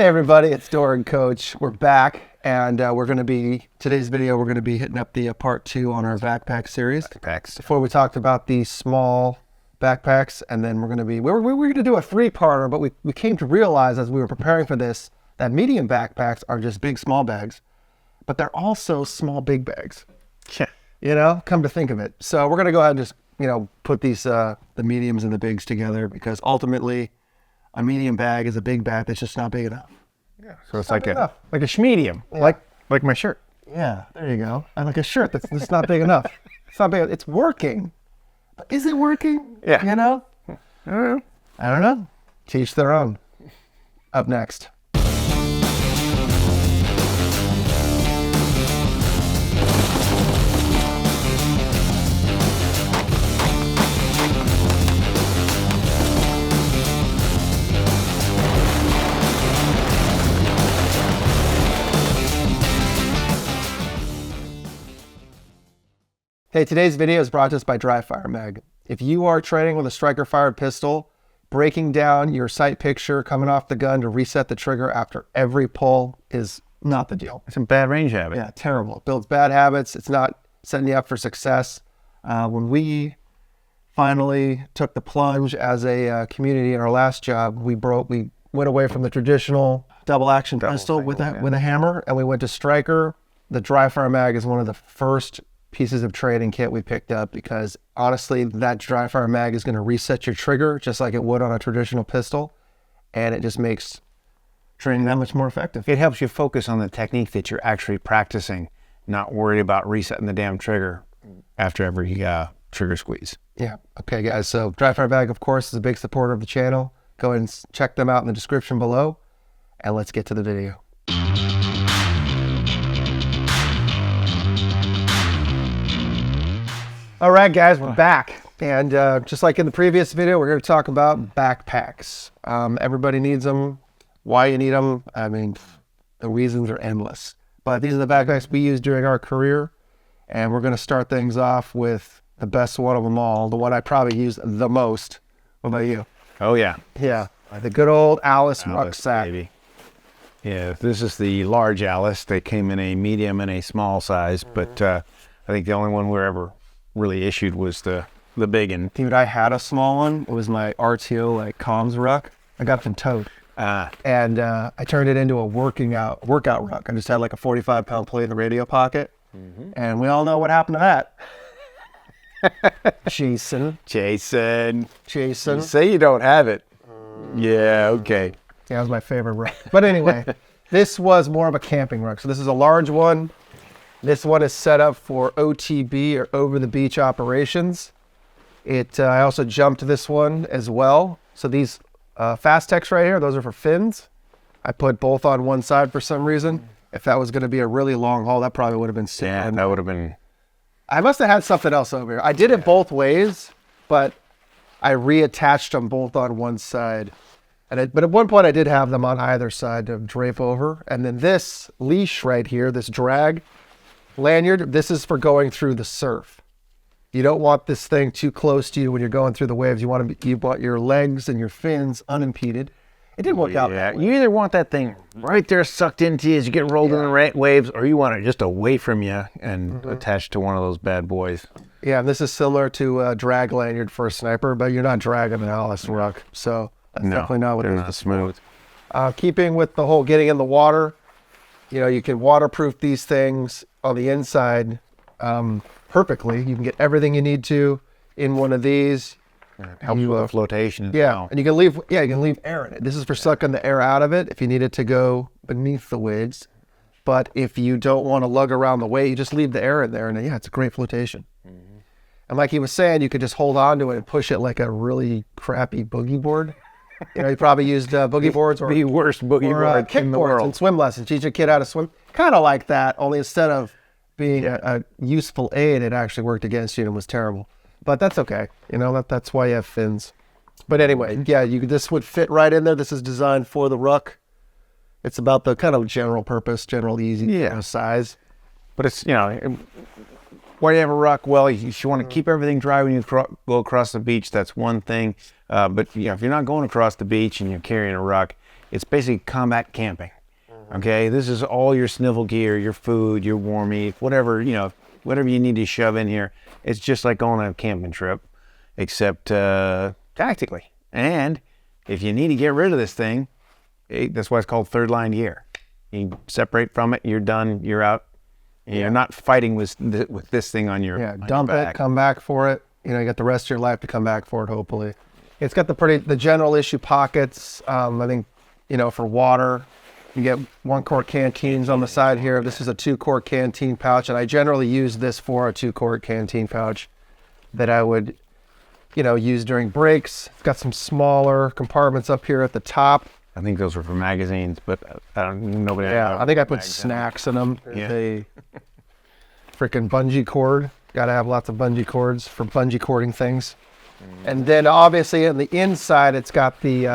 everybody, it's Dorr and Coach. We're back, and today's video, we're going to be hitting up the part 2 on our backpack series. Before we talked about the small backpacks, and then we're going to do a 3-parter, but we came to realize as we were preparing for this that medium backpacks are just big small bags, but they're also small big bags. Yeah. You know, come to think of it. So we're going to go ahead and just, put these the mediums and the bigs together, because ultimately a medium bag is a big bag that's just not big enough. Yeah. So it's like a schmedium, yeah. like my shirt. Yeah, there you go. I like a shirt that's not big enough. It's not big. It's working, but is it working? Yeah. You know? I don't know. To each their own. Up next. Hey, today's video is brought to us by Dry Fire Mag. If you are training with a striker fired pistol, breaking down your sight picture coming off the gun to reset the trigger after every pull is not the deal. It's a bad range habit. Yeah, terrible. It builds bad habits. It's not setting you up for success. When we finally took the plunge as a community in our last job, we went away from the traditional double action pistol with a hammer, and we went to striker. The Dry Fire Mag is one of the first pieces of training kit we picked up, because honestly, that Dry Fire Mag is going to reset your trigger just like it would on a traditional pistol, and it just makes training that much more effective. It helps you focus on the technique that you're actually practicing, not worried about resetting the damn trigger after every trigger squeeze. Yeah. Okay, guys. So Dry Fire Mag, of course, is a big supporter of the channel. Go ahead and check them out in the description below, and let's get to the video. All right, guys, we're back. And just like in the previous video, we're going to talk about backpacks. Everybody needs them. Why you need them, I mean, the reasons are endless. But these are the backpacks we use during our career. And we're going to start things off with the best one of them all, the one I probably use the most. What about you? Oh, yeah. Yeah, the good old Alice rucksack. Baby. Yeah, this is the large Alice. They came in a medium and a small size, but I think the only one we're ever really issued was the big one. Dude, I had a small one. It was my RTO comms ruck. I got it from Toad. And I turned it into a workout ruck. I just had a 45-pound plate in the radio pocket. And we all know what happened to that. Jason. You say you don't have it. Yeah, okay. Yeah, that was my favorite ruck. But anyway, this was more of a camping ruck. So this is a large one. This one is set up for OTB, or over-the-beach operations. I also jumped this one as well. So these Fast Techs right here, those are for fins. I put both on one side for some reason. If that was going to be a really long haul, that probably would have been sick. Yeah, that would have been... I must have had something else over here. I did it both ways, but I reattached them both on one side. But at one point, I did have them on either side to drape over. And then this leash right here, this drag lanyard, this is for going through the surf. You don't want this thing too close to you when you're going through the waves. You want your legs and your fins unimpeded. It didn't work out that way. You either want that thing right there sucked into you as you get rolled in the waves, or you want it just away from you and attached to one of those bad boys. Yeah, and this is similar to a drag lanyard for a sniper, but you're not dragging an Alice ruck, so that's definitely not what it is. They're not smooth. Keeping with the whole getting in the water, you can waterproof these things on the inside perfectly. You can get everything you need to in one of these. It helps with the flotation. Yeah, and you can leave air in it. This is for sucking the air out of it if you need it to go beneath the waves. But if you don't want to lug around the wave, you just leave the air in there, and it's a great flotation. And like he was saying, you could just hold on to it and push it like a really crappy boogie board. You probably used boogie boards or the worst boogie board in the world. And swim lessons. Teach a kid how to swim. Kind of like that, only instead of being a useful aid, it actually worked against you and was terrible. But that's okay. That's why you have fins. But anyway, yeah, this would fit right in there. This is designed for the ruck. It's about the kind of general purpose, general easy size. But it's, why do you have a ruck? Well, you want to keep everything dry when you go across the beach. That's one thing. But if you're not going across the beach and you're carrying a ruck, It's basically combat camping. Okay, this is all your snivel gear, your food, your warmie, whatever, whatever you need to shove in here. It's just like going on a camping trip, except tactically. And if you need to get rid of this thing, that's why it's called third line gear. You separate from it, you're done, you're out. You're not fighting with this thing on your dump it, come back for it. You got the rest of your life to come back for it, hopefully. It's got the general issue pockets. I think, for water. You get 1-quart canteens on the side here. This is a 2-quart canteen pouch, and I generally use this for a 2-quart canteen pouch that I would, use during breaks. It's got some smaller compartments up here at the top. I think those were for magazines, but nobody. Yeah, I think I put snacks in them. Yeah. A freaking bungee cord. Got to have lots of bungee cords for bungee cording things. And then obviously on the inside, it's got the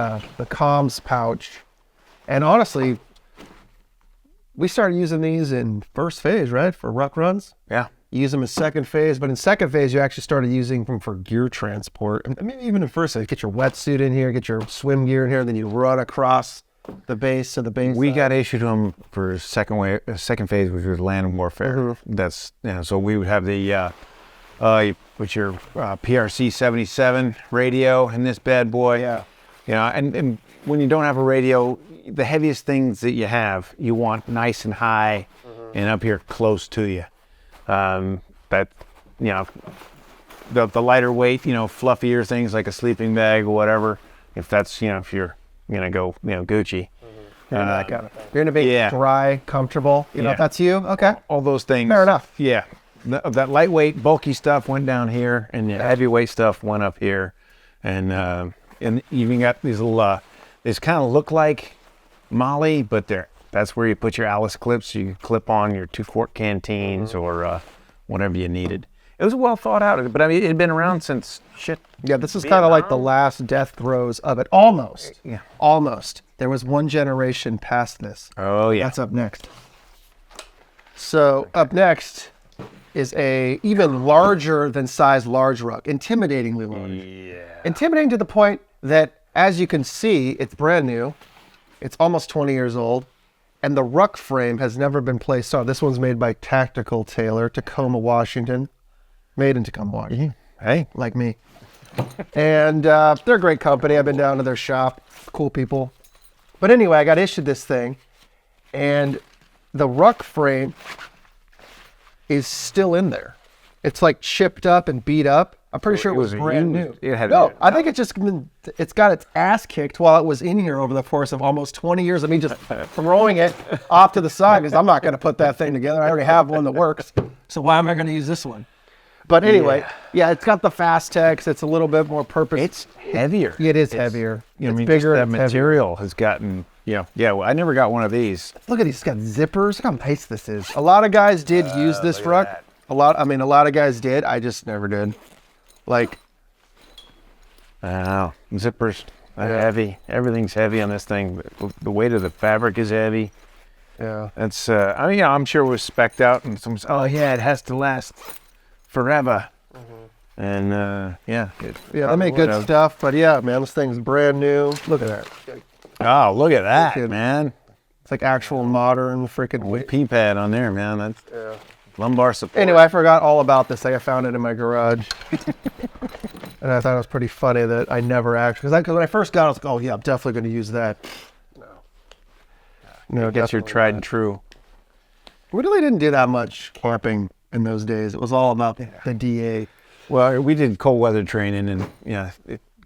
comms pouch. And honestly, we started using these in first phase, right? For ruck runs. Yeah. You use them in second phase, but in second phase, you actually started using them for gear transport. And maybe even in first phase, get your wetsuit in here, get your swim gear in here, and then you run across the base to the base. We got issued them for second phase, which was land warfare. That's so we would have the with your PRC 77 radio in this bad boy. Yeah. And when you don't have a radio, the heaviest things that you have, you want nice and high and up here close to you. The lighter weight, fluffier things like a sleeping bag or whatever. If that's, if you're gonna go, Gucci. That kind of thing. You're gonna be dry, comfortable. If that's you, okay. All those things. Fair enough. Yeah. That lightweight, bulky stuff went down here, and the heavyweight stuff went up here, and you even got these little. These kind of look like Molly, but that's where you put your Alice clips. You can clip on your 2-quart canteens or whatever you needed. It was well thought out, but I mean, it had been around since shit. Yeah, this is kind of like the last death throes of it. Almost. Yeah. Almost. There was one generation past this. Oh, yeah. That's up next. So up next is a even larger than size large ruck. Intimidatingly large. Yeah. Intimidating to the point that, as you can see, it's brand new. It's almost 20 years old. And the ruck frame has never been placed on. This one's made by Tactical Tailor, Tacoma, Washington. Made in Tacoma, Washington. Hey. Like me. And they're a great company. I've been down to their shop. Cool people. But anyway, I got issued this thing. And the ruck frame is still in there. It's like chipped up and beat up. I'm pretty sure it was brand new. I think it's got its ass kicked while it was in here over the course of almost 20 years of me just throwing it off to the side because I'm not going to put that thing together. I already have one that works. So why am I going to use this one? But anyway, it's got the fast text. It's a little bit more purpose. It's heavier. It is heavier. It's bigger. That material has gotten, well, I never got one of these. Look at these. It's got zippers. Look how nice this is. A lot of guys did use this ruck. A lot of guys did. I just never did. Like, zippers are heavy. Everything's heavy on this thing. The weight of the fabric is heavy. Yeah. It's, I'm sure it was spec'd out and someone's, it has to last forever. And, they make good stuff. But yeah, man, this thing's brand new. Look at that. Oh, look at that, man. It's like actual modern freaking P-pad on there, man. That's lumbar support. Anyway, I forgot all about this. I found it in my garage. And I thought it was pretty funny that I never actually, because when I first got it, I was like, oh yeah, I'm definitely going to use that. No, that's your tried and true. We really didn't do that much camping in those days. It was all about the DA. Well, we did cold weather training, and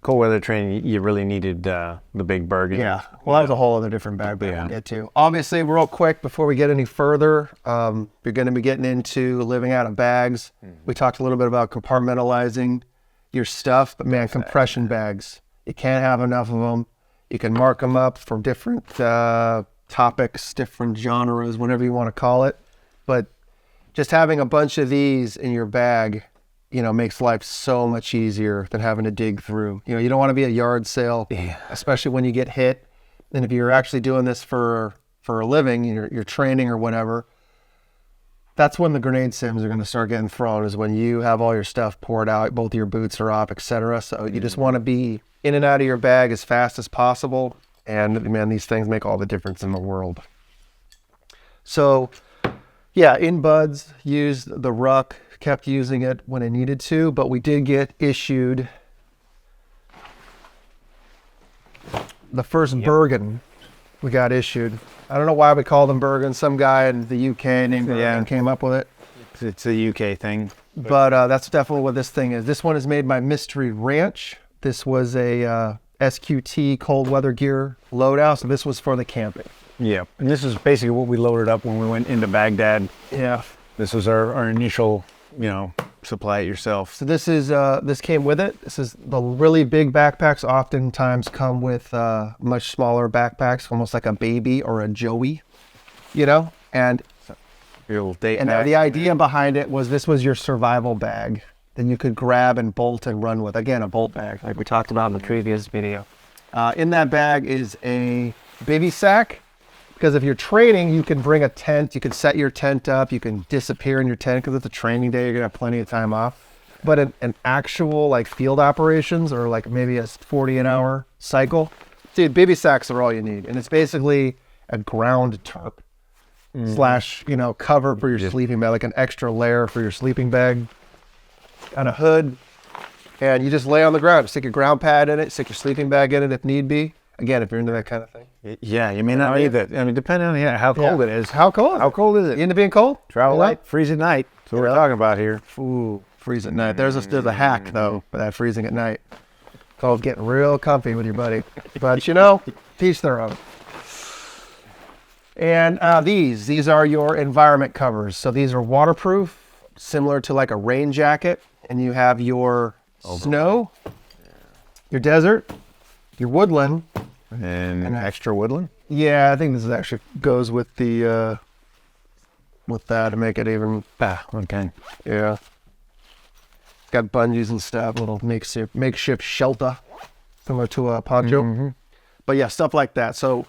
cold weather training, you really needed the big Bergen. Yeah. Well, that was a whole other different bag we'll get to. Obviously, real quick before we get any further, you're going to be getting into living out of bags. We talked a little bit about compartmentalizing your stuff, but man, compression bags, you can't have enough of them. You can mark them up for different topics, different genres, whatever you want to call it. But just having a bunch of these in your bag, makes life so much easier than having to dig through. You don't want to be a yard sale, especially when you get hit. And if you're actually doing this for a living, you're training or whatever, that's when the grenade sims are going to start getting thrown, is when you have all your stuff poured out, both your boots are off, etc. So you just want to be in and out of your bag as fast as possible. And man, these things make all the difference in the world. So yeah, in buds, used the ruck, kept using it when I needed to, but we did get issued the first Bergen we got issued. I don't know why we call them Bergen. Some guy in the UK named Bergen came up with it. It's a UK thing. But that's definitely what this thing is. This one is made by Mystery Ranch. This was a SQT cold weather gear loadout. So this was for the camping. Yeah. And this is basically what we loaded up when we went into Baghdad. Yeah. This was our initial, supply it yourself. So this is this came with it. This is the really big backpacks oftentimes come with much smaller backpacks, almost like a baby or a Joey, and Your little date and pack. the idea behind it was this was your survival bag that you could grab and bolt and run with. Again, a bolt bag, like we talked about in the previous video. In that bag is a bivy sack, because if you're training, you can bring a tent, you can set your tent up, you can disappear in your tent because it's a training day, you're gonna have plenty of time off. But an actual like field operations or like maybe a 40 an hour cycle, dude, bivy sacks are all you need. And it's basically a ground tarp slash, cover for your sleeping bag, like an extra layer for your sleeping bag on a hood. And you just lay on the ground, stick your ground pad in it, stick your sleeping bag in it if need be. Again, if you're into that kind of thing. Yeah, you may not need that. I mean, depending on how cold it is. How cold? How cold is it? You into being cold? Travel light, freeze at night. That's what we're talking about here. Ooh, freeze at night. There's a hack though for that freezing at night. Called getting real comfy with your buddy. But teach their own. And these are your environment covers. So these are waterproof, similar to like a rain jacket. And you have your snow, your desert, your woodland, and extra woodland. Yeah, I think this actually goes with the with that to make it even. Okay. Yeah. It's got bungees and stuff, little makeshift shelter, similar to a poncho. Mm-hmm. But yeah, stuff like that. So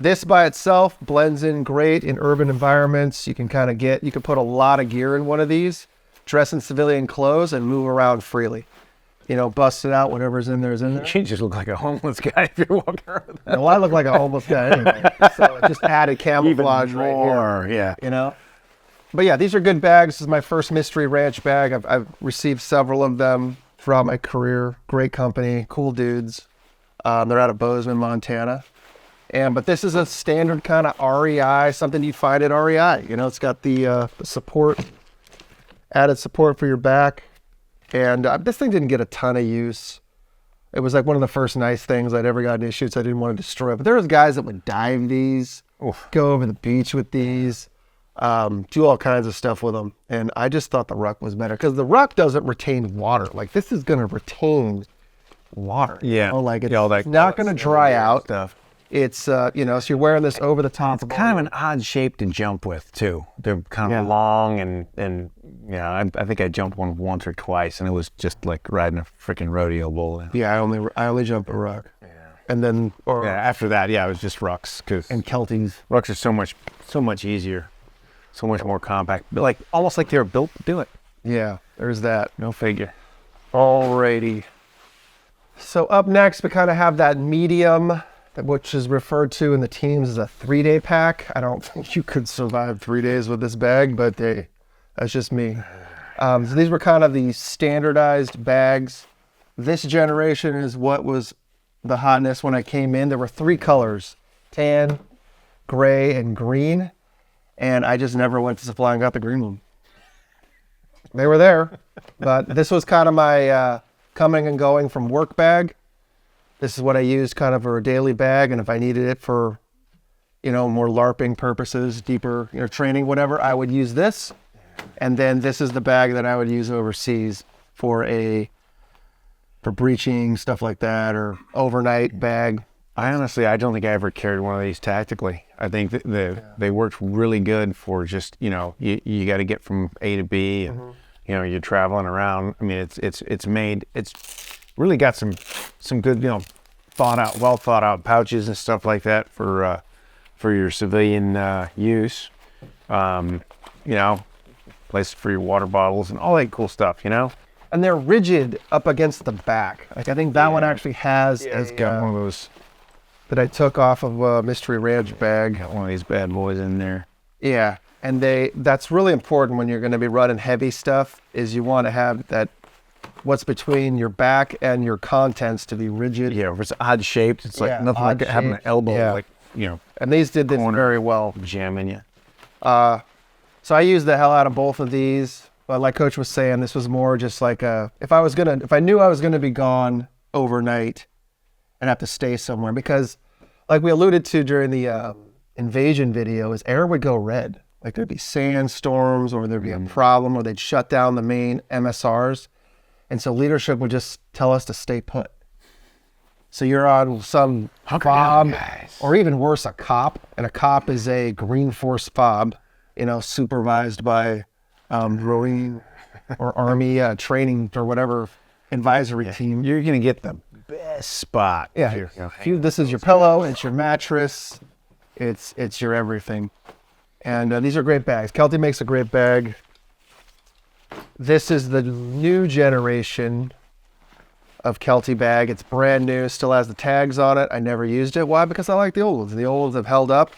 this by itself blends in great in urban environments. You can you can put a lot of gear in one of these, dress in civilian clothes, and move around freely. Bust it out, whatever's in there is in there. You just look like a homeless guy if you're walking around with that. Well, I look like a homeless guy anyway. So it just added camouflage Even right more, here. But yeah, these are good bags. This is my first Mystery Ranch bag. I've received several of them throughout my career. Great company, cool dudes. They're out of Bozeman, Montana. But this is a standard kind of REI, something you'd find at REI. It's got the support, added support for your back. And this thing didn't get a ton of use. It was like one of the first nice things I'd ever gotten issued, so I didn't want to destroy it. But there was guys that would dive these, go over the beach with these, do all kinds of stuff with them. And I just thought the ruck was better because the ruck doesn't retain water. Like this is going to retain water. Yeah. It's not going to dry out. Stuff. It's, so you're wearing this over the top. It's kind of an odd shape to jump with too. They're kind of long and I think I jumped one once or twice and it was just like riding a freaking rodeo bull. Yeah, I only jump a ruck. Yeah. And then, after that, it was just rucks. And Kelties. Rucks are so much easier, so much more compact. But almost like they were built to do it. Yeah, there's that. No figure. Alrighty. So up next, we kind of have that medium, which is referred to in the teams as a 3-day pack. I don't think you could survive 3 days with this bag, but that's just me. So these were kind of the standardized bags. This generation is what was the hotness when I came in. There were 3 colors, tan, gray, and green. And I just never went to supply and got the green one. They were there, but this was kind of my coming and going from work bag. This is what I used kind of for a daily bag. And if I needed it for, more LARPing purposes, deeper, training, whatever, I would use this. And then this is the bag that I would use overseas for breaching, stuff like that, or overnight bag. I don't think I ever carried one of these tactically. I think they worked really good for just, you got to get from A to B and, you're traveling around. I mean, it's really got some good, well thought out pouches and stuff like that for your civilian use. Place for your water bottles and all that cool stuff, And they're rigid up against the back. Like I think that one actually has got one of those that I took off of a Mystery Ranch bag. Got one of these bad boys in there. Yeah, and that's really important when you're going to be running heavy stuff, is you want to have that, what's between your back and your contents to be rigid. Yeah, if it's odd shaped, it's like Yeah, nothing like odd having an shaped. elbow, Yeah. like, you know, And these did this corner. very well. jamming you. So I used the hell out of both of these, but like Coach was saying, this was more just like if I knew I was gonna be gone overnight and have to stay somewhere, because like we alluded to during the invasion video, is air would go red. Like there'd be sandstorms, or there'd be a problem, or they'd shut down the main MSRs, and so leadership would just tell us to stay put. So you're on some Hunker fob, down, guys. or even worse, a cop, and a cop is a Green Force fob, supervised by Marine or Army training or whatever advisory team. You're gonna get the best spot. Yeah, Here, this is your pillow, it's your mattress, it's your everything. And these are great bags. Kelty makes a great bag. This is the new generation of Kelty bag. It's brand new, still has the tags on it. I never used it. Why? Because I like the old ones. The old ones have held up,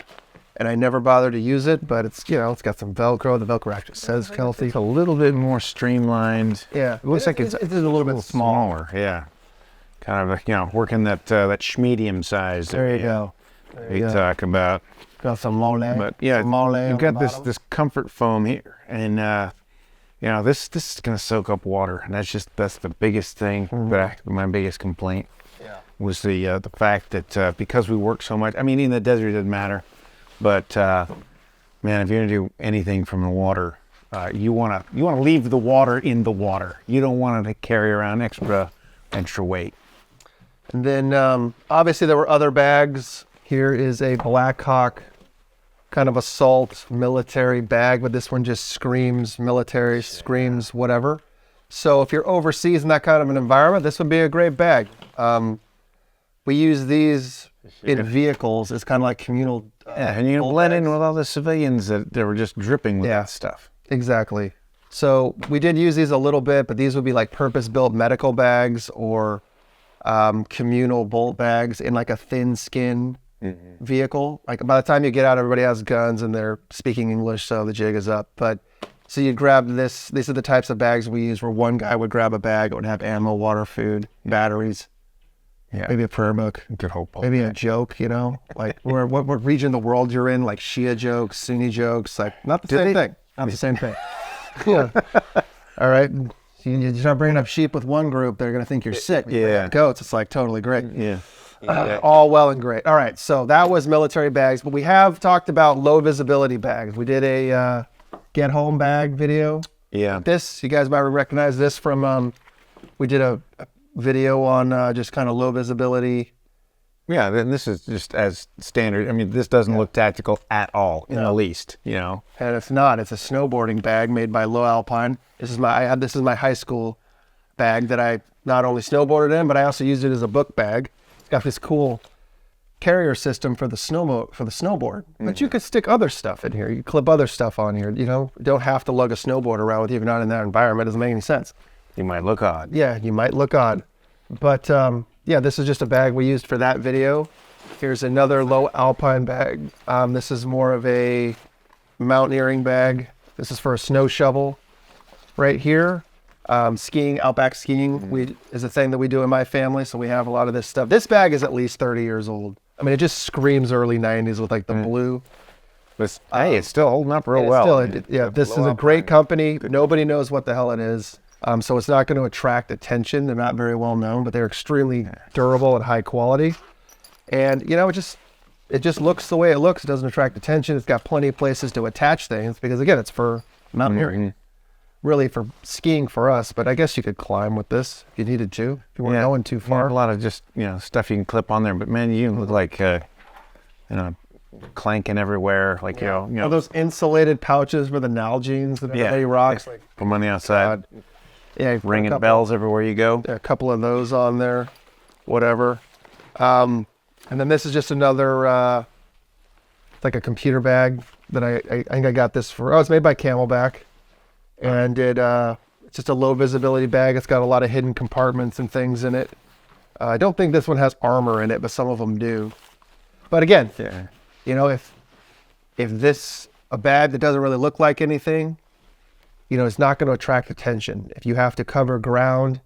and I never bothered to use it, but it's got some Velcro. The Velcro actually says Kelty. It's a little bit more streamlined. Yeah, It looks like it's a little bit small. smaller. Yeah. Kind of, working that medium size. There you that go. We talk about. Got some mole. But yeah, some mole you've on got the this bottom. this comfort foam here, and this is gonna soak up water, and that's the biggest thing. My biggest complaint was the fact that because we work so much. I mean, in the desert it doesn't matter, but man, if you're gonna do anything from the water, you wanna leave the water in the water. You don't want to carry around extra weight. And then obviously there were other bags. Here is a Blackhawk kind of assault military bag, but this one just screams military, screams whatever. So if you're overseas in that kind of an environment, this would be a great bag. We use these in vehicles as kind of like communal. Yeah, and you bolt blend in bags. with all the civilians that were just dripping with Yeah. that stuff. Exactly. So we did use these a little bit, but these would be like purpose-built medical bags or communal bolt bags in like a thin skin vehicle. Like by the time you get out, everybody has guns and they're speaking English, so the jig is up. But so you grab this. These are the types of bags we use, where one guy would grab a bag. It would have ammo, water, food, batteries, maybe a prayer book, Good hope. maybe a joke. Like what region of the world you're in, like Shia jokes, Sunni jokes, like not the same thing. Not the same thing. Yeah. All right. You start bringing up sheep with one group, they're going to think you're sick. You bring Yeah. up goats, it's like totally great. Yeah. All well and great. All right, so that was military bags, but we have talked about low visibility bags. We did a get home bag video. Yeah. This, you guys might recognize this from, we did a video on just kind of low visibility. Yeah, then this is just as standard. I mean, this doesn't look tactical at all in the least, And it's not. It's a snowboarding bag made by Low Alpine. This is my high school bag that I not only snowboarded in, but I also used it as a book bag. It's got this cool carrier system for the snowboard. But you could stick other stuff in here. You clip other stuff on here. You don't have to lug a snowboard around with you if you're not in that environment. It doesn't make any sense. You might look odd. Yeah, you might look odd. But yeah, this is just a bag we used for that video. Here's another Low Alpine bag. This is more of a mountaineering bag. This is for a snow shovel. Right here, skiing, outback skiing is a thing that we do in my family, so we have a lot of this stuff. This bag is at least 30 years old. I mean, it just screams early 90s with like the blue. But hey, it's still holding up real And well. this is a great company. Nobody knows what the hell it is. So it's not going to attract attention. They're not very well known, but they're extremely durable and high quality. And it just looks the way it looks. It doesn't attract attention. It's got plenty of places to attach things because again, it's for mountaineering, really for skiing for us. But I guess you could climb with this if you needed to. If you weren't going too far. A lot of just stuff you can clip on there. But man, you look like clanking everywhere. Like All those insulated pouches for the Nalgene's that everybody rocks. Like, from on the outside. yeah, Ringing bells everywhere you go. A couple of those on there, whatever. And then this is just another, like a computer bag that I think I got this for. Oh, it's made by Camelback, and it's just a low visibility bag. It's got a lot of hidden compartments and things in it. I don't think this one has armor in it, but some of them do. But again, Yeah. you know, if this a bag that doesn't really look like anything, you know, it's not going to attract attention. If you have to cover ground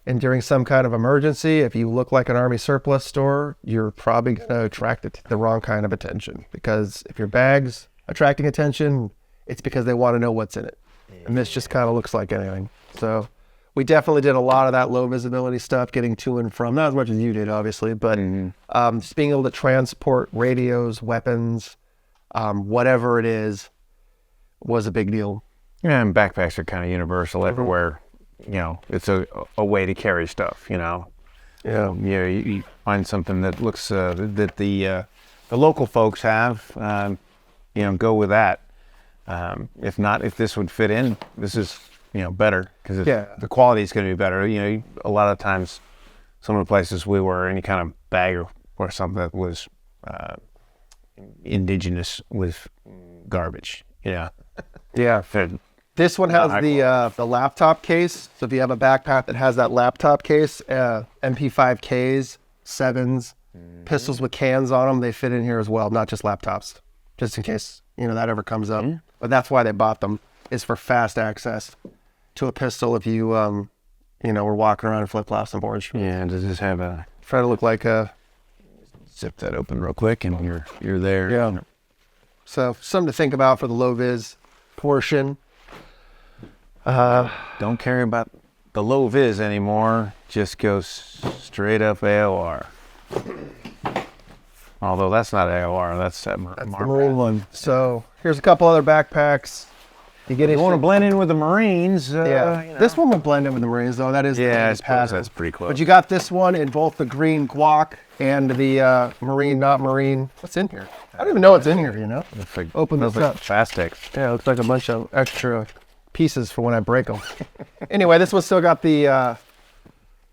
and during some kind of emergency, if you look like an Army surplus store, you're probably going to attract the wrong kind of attention. Because if your bag's attracting attention, it's because they want to know what's in it. And this just kind of looks like anything. So we definitely did a lot of that low visibility stuff, getting to and from, not as much as you did, obviously, but just being able to transport radios, weapons, whatever it is, was a big deal. Yeah, and backpacks are kind of universal everywhere. You know, it's a way to carry stuff, you know. Yeah. You find something that looks, that the local folks have, you know, go with that. If not, if this would fit in, this is, you know, better because the quality is going to be better. You know, a lot of times, some of the places we were, any kind of bag or something that was indigenous was garbage. Yeah. Yeah. This one has the laptop case. So if you have a backpack that has that laptop case, MP5Ks, 7s, pistols with cans on them, they fit in here as well, not just laptops, just in case, you know, that ever comes up. But that's why they bought them, is for fast access to a pistol if you, you know, were walking around in flip-flops and board shorts. Yeah, does this have a... Try to look like a... Zip that open real quick and you're there. Yeah. So something to think about for the low vis portion. Don't care about the low vis anymore. Just go straight up AOR. Although that's not AOR, that's that the Marine one. So here's a couple other backpacks. You want to blend in with the Marines. Yeah, you know. This one will blend in with the Marines though. That is I suppose that's pretty close. But you got this one in both the green guac and the Marine, not Marine. What's in here? I don't even know what's in here. You know. Like, Open this up. Fastex. Yeah, it looks like a bunch of extra pieces for when I break them. Anyway, this one still got the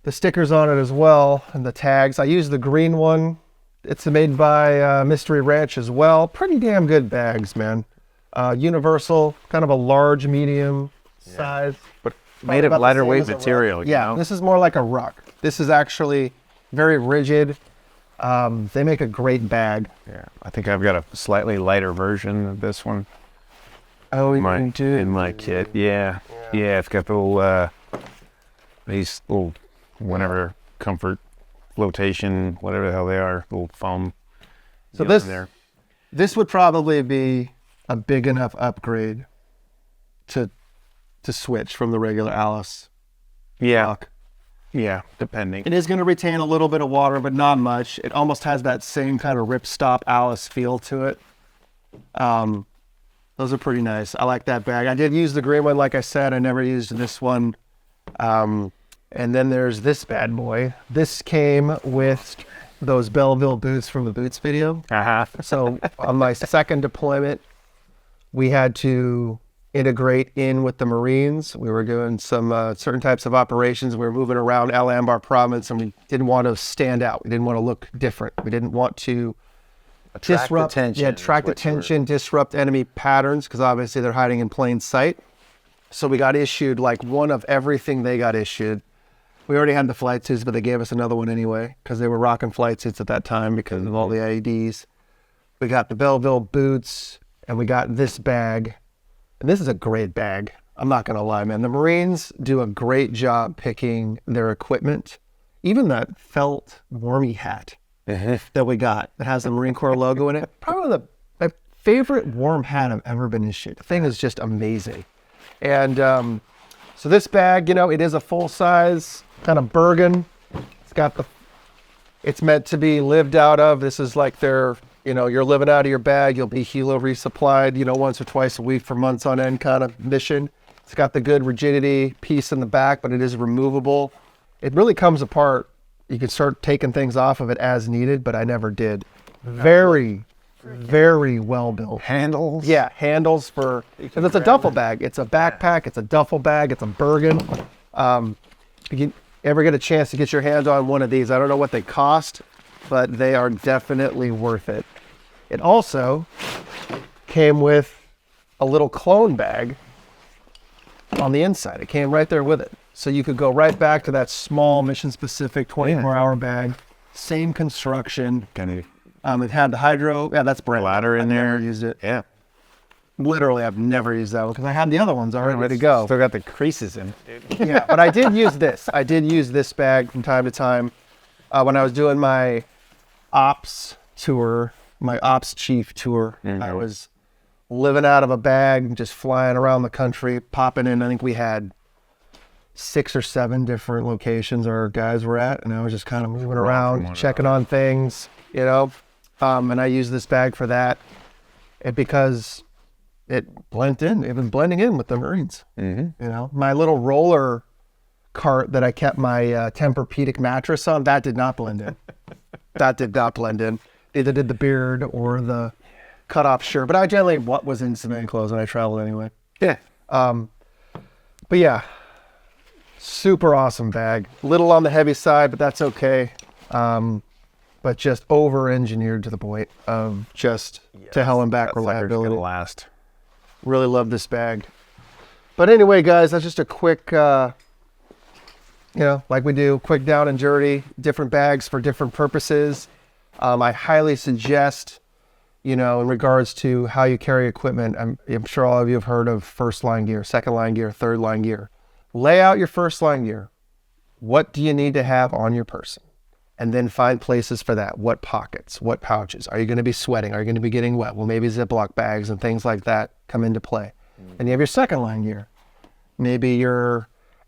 stickers on it as well and the tags. I used the green one. It's made by Mystery Ranch as well. Pretty damn good bags, man. Universal, kind of a large, medium size. But made of lighter weight material. Yeah, you know? This is more like a ruck. This is actually very rigid. They make a great bag. Yeah, I think I've got a slightly lighter version of this one. Oh, you do? In my kit, yeah. It's got the little, these little, whatever, comfort, flotation, whatever the hell they are, little foam. So this would probably be a big enough upgrade to switch from the regular Alice. Lock. Yeah, depending. It is going to retain a little bit of water, but not much. It almost has that same kind of ripstop Alice feel to it. Those are pretty nice. I like that bag. I did use the green one, like I said. I never used this one. And then there's this bad boy. This came with those Belleville boots from the Boots video. So on my second deployment, we had to integrate in with the Marines. We were doing some certain types of operations. We were moving around El Anbar province, and we didn't want to stand out. We didn't want to look different. We didn't want to disrupt attention, disrupt enemy patterns, because obviously they're hiding in plain sight. So we got issued like one of everything they got issued. We already had the flight suits, but they gave us another one anyway, because they were rocking flight suits at that time because of all the IEDs. We got the Belleville boots, and we got this bag. And this is a great bag. I'm not going to lie, man. The Marines do a great job picking their equipment. Even that felt wormy hat that we got that has the Marine Corps logo in it. Probably my favorite warm hat I've ever been issued. The thing is just amazing. And so this bag, you know, it is a full-size kind of Bergen. It's meant to be lived out of. This is like their... You know, you're living out of your bag, you'll be helo resupplied, you know, once or twice a week for months on end kind of mission. It's got the good rigidity piece in the back, but it is removable. It really comes apart. You can start taking things off of it as needed, but I never did. Very, very well built. Handles? Yeah, handles for, because it's a duffel bag. It's a backpack, it's a duffel bag, it's a Bergen. If you ever get a chance to get your hands on one of these, I don't know what they cost, but they are definitely worth it. It also came with a little clone bag on the inside. It came right there with it. So you could go right back to that small mission-specific 24-hour bag. Same construction. Kind of It had the hydro. Yeah, that's brand. Ladder in I've there. never used it. Yeah. Literally, I've never used that one because I had the other ones already ready to go. Still got the creases in it, dude. Yeah, but I did use this. I did use this bag from time to time when I was doing my ops tour, my ops chief tour. I was living out of a bag, just flying around the country, popping in. I think we had 6 or 7 different locations our guys were at, and I was just kind of moving around, checking on things, you know. And I used this bag for that, because it blended in. It was blending in with the Marines. You know, my little roller cart that I kept my Tempur-Pedic mattress on, that did not blend in. That did not blend in. Either did the beard or the cut-off shirt. But I generally was in civilian clothes when I traveled anyway. Yeah. But yeah, super awesome bag. Little on the heavy side, but that's okay. But just over-engineered to the point of just to hell and back reliability. Gonna last. Really love this bag. But anyway, guys, that's just a quick, you know, like we do, quick down and dirty, different bags for different purposes. I highly suggest, you know, in regards to how you carry equipment, I'm sure all of you have heard of first line gear, second line gear, third line gear. Lay out your first line gear. What do you need to have on your person? And then find places for that. What pockets, what pouches? Are you going to be sweating? Are you going to be getting wet? Well, maybe Ziploc bags and things like that come into play. And you have your second line gear. Maybe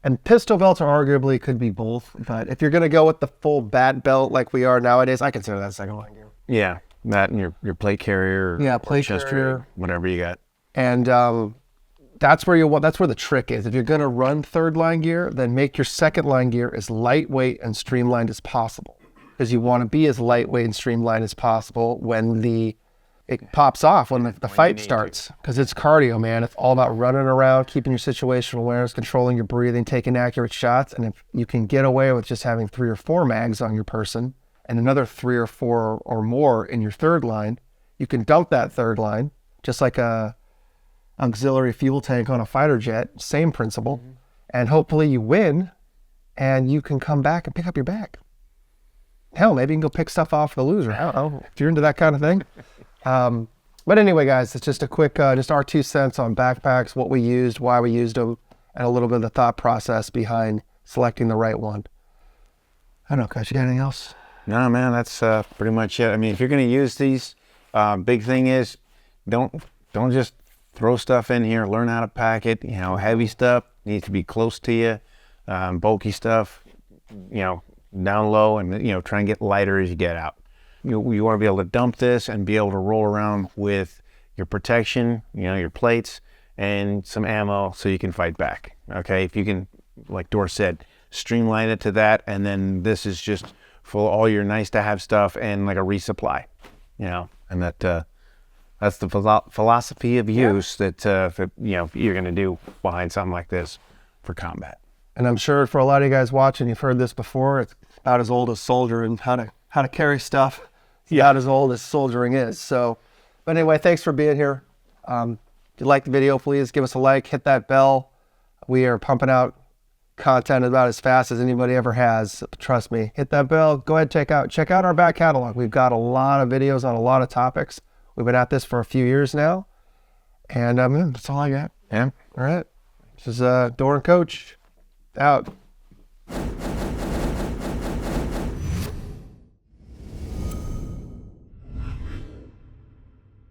and pistol belts are arguably could be both, but if you're going to go with the full bat belt like we are nowadays, I consider that second line gear. Yeah, that and your plate carrier. Yeah, or plate chest carrier. rig, whatever you got. And that's where the trick is. If you're going to run third line gear, then make your second line gear as lightweight and streamlined as possible, because you want to be as lightweight and streamlined as possible when it pops off, when the fight starts, because it's cardio, man. It's all about running around, keeping your situational awareness, controlling your breathing, taking accurate shots. And if you can get away with just having 3 or 4 mags on your person and another 3 or 4 or more in your third line, you can dump that third line just like a auxiliary fuel tank on a fighter jet, same principle. And hopefully you win and you can come back and pick up your bag. Hell, maybe you can go pick stuff off the loser. I don't know if you're into that kind of thing. But anyway, guys, it's just a quick, just our 2 cents on backpacks, what we used, why we used them, and a little bit of the thought process behind selecting the right one. I don't know, Coach, you got anything else? No, man, that's pretty much it. I mean, if you're going to use these, big thing is don't just throw stuff in here. Learn how to pack it. You know, heavy stuff needs to be close to you. Bulky stuff, you know, down low, and you know, try and get lighter as you get out. You want to be able to dump this and be able to roll around with your protection, you know, your plates and some ammo so you can fight back. Okay, if you can, like Dorr said, streamline it to that, and then this is just for all your nice to have stuff and like a resupply, you know, and that's the philosophy of use that you know, you're going to do behind something like this for combat. And I'm sure for a lot of you guys watching, you've heard this before. It's about as old as soldiering, how to carry stuff. It's about as old as soldiering is. So, but anyway, thanks for being here. If you like the video, please give us a like, hit that bell. We are pumping out content about as fast as anybody ever has. Trust me, hit that bell. Go ahead, check out our back catalog. We've got a lot of videos on a lot of topics. We've been at this for a few years now. And that's all I got. Yeah. All right. This is Dorr and Coach. Out.